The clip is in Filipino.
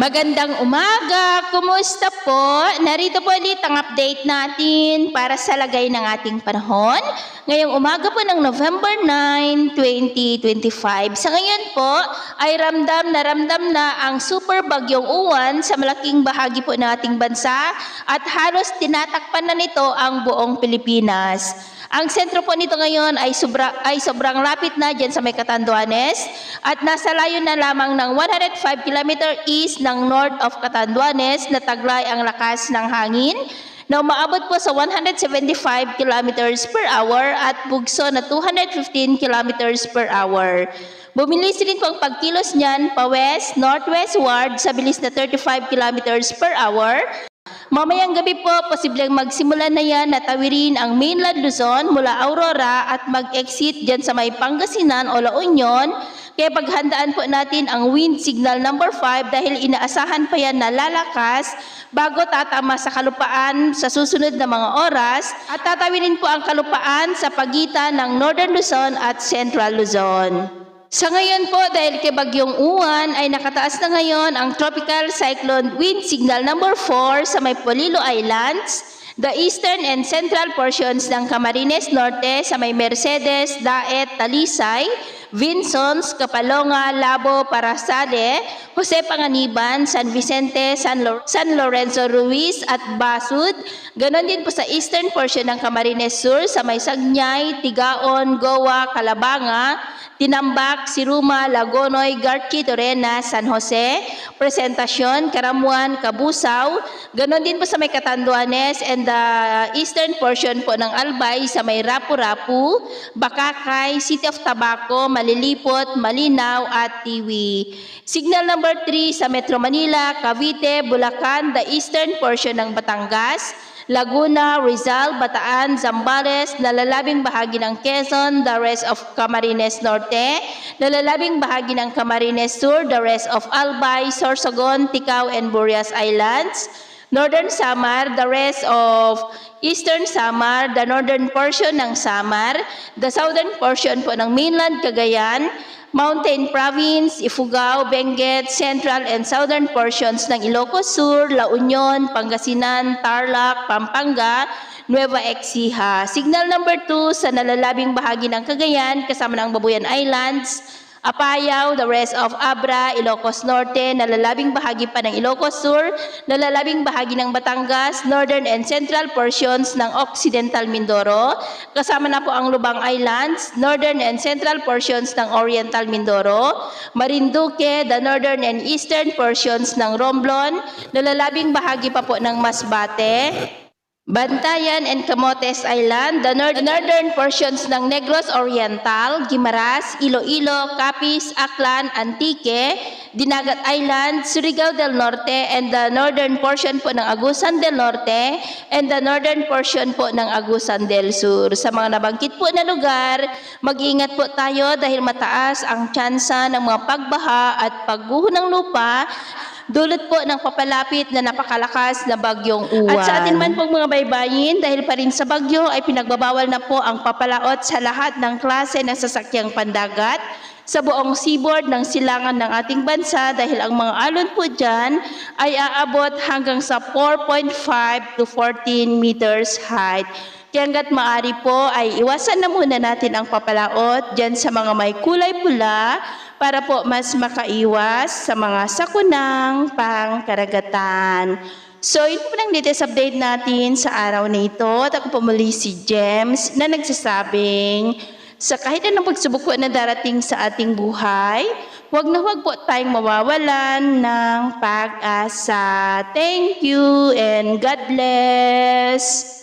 Magandang umaga! Kumusta po? Narito po ulit ang update natin para sa lagay ng ating panahon. Ngayong umaga po ng November 9, 2025. Sa ngayon po ay ramdam na ang super bagyong Uwan sa malaking bahagi po ng ating bansa at halos tinatakpan na nito ang buong Pilipinas. Ang sentro po nito ngayon ay sobrang lapit na dyan sa may Catanduanes at nasa layo na lamang ng 105 km east ng north of Catanduanes na taglay ang lakas ng hangin na umaabot po sa 175 km per hour at bugso na 215 km per hour. Bumilis rin po ang pagkilos niyan pa west, northwestward sa bilis na 35 km per hour. Mamayang gabi po, posibleng magsimula na yan na tawirin ang mainland Luzon mula Aurora at mag-exit dyan sa may Pangasinan o La Union. Kaya paghandaan po natin ang wind signal number 5 dahil inaasahan pa yan na lalakas bago tatama sa kalupaan sa susunod na mga oras at tatawirin po ang kalupaan sa pagitan ng Northern Luzon at Central Luzon. Sa ngayon po, dahil kay Bagyong Uwan ay nakataas na ngayon ang Tropical Cyclone Wind Signal number 4 sa may Polillo Islands, the eastern and central portions ng Camarines Norte sa may Mercedes, Daet, Talisay, Vinsons, Kapalonga, Labo, Parasade, Jose Panganiban, San Vicente, San Lorenzo Ruiz at Basud. Ganon din po sa eastern portion ng Camarines Sur sa may Sagnay, Tigaon, Goa, Calabanga, Tinambak, Siruma, Lagonoy, Garchi, Torena, San Jose, Presentacion, Karamuan, Kabusaw, ganon din po sa may Catanduanes and the eastern portion po ng Albay sa may Rapu-Rapu, Bakakay, City of Tabaco, Malilipot, Malinaw at Tiwi. Signal number 3 sa Metro Manila, Cavite, Bulacan, the eastern portion ng Batangas, Laguna, Rizal, Bataan, Zambales, nalalabing bahagi ng Quezon, the rest of Camarines Norte, nalalabing bahagi ng Camarines Sur, the rest of Albay, Sorsogon, Ticao, and Burias Islands, Northern Samar, the rest of Eastern Samar, the northern portion ng Samar, the southern portion po ng mainland Cagayan, Mountain Province, Ifugao, Benguet, central and southern portions ng Ilocos Sur, La Union, Pangasinan, Tarlac, Pampanga, Nueva Ecija. Signal number 2 sa nalalabing bahagi ng Cagayan kasama ng Babuyan Islands, Apayao, the rest of Abra, Ilocos Norte, nalalabing bahagi pa ng Ilocos Sur, nalalabing bahagi ng Batangas, northern and central portions ng Occidental Mindoro, kasama na po ang Lubang Islands, northern and central portions ng Oriental Mindoro, Marinduque, the northern and eastern portions ng Romblon, nalalabing bahagi pa po ng Masbate, Bantayan and Camotes Island, the northern portions ng Negros Oriental, Guimaras, Iloilo, Capiz, Aklan, Antique, Dinagat Island, Surigao del Norte, and the northern portion po ng Agusan del Norte, and the northern portion po ng Agusan del Sur. Sa mga nabanggit po na lugar, mag-iingat po tayo dahil mataas ang tsansa ng mga pagbaha at pagguho ng lupa, dulot po ng papalapit na napakalakas na Bagyong Uwan. At sa atin man pong mga baybayin, dahil pa rin sa bagyo ay pinagbabawal na po ang papalaot sa lahat ng klase ng sasakyang pandagat sa buong seaboard ng silangan ng ating bansa dahil ang mga alon po dyan ay aabot hanggang sa 4.5 to 14 meters height. Kaya hanggat maaari po ay iwasan na muna natin ang papalaot dyan sa mga may kulay pula para po mas makaiwas sa mga sakunang pangkaragatan. So, ito po lang latest update natin sa araw na ito. At ako po muli si James na nagsasabing sa kahit anong pagsubok po na darating sa ating buhay, huwag na huwag po tayong mawawalan ng pag-asa. Thank you and God bless!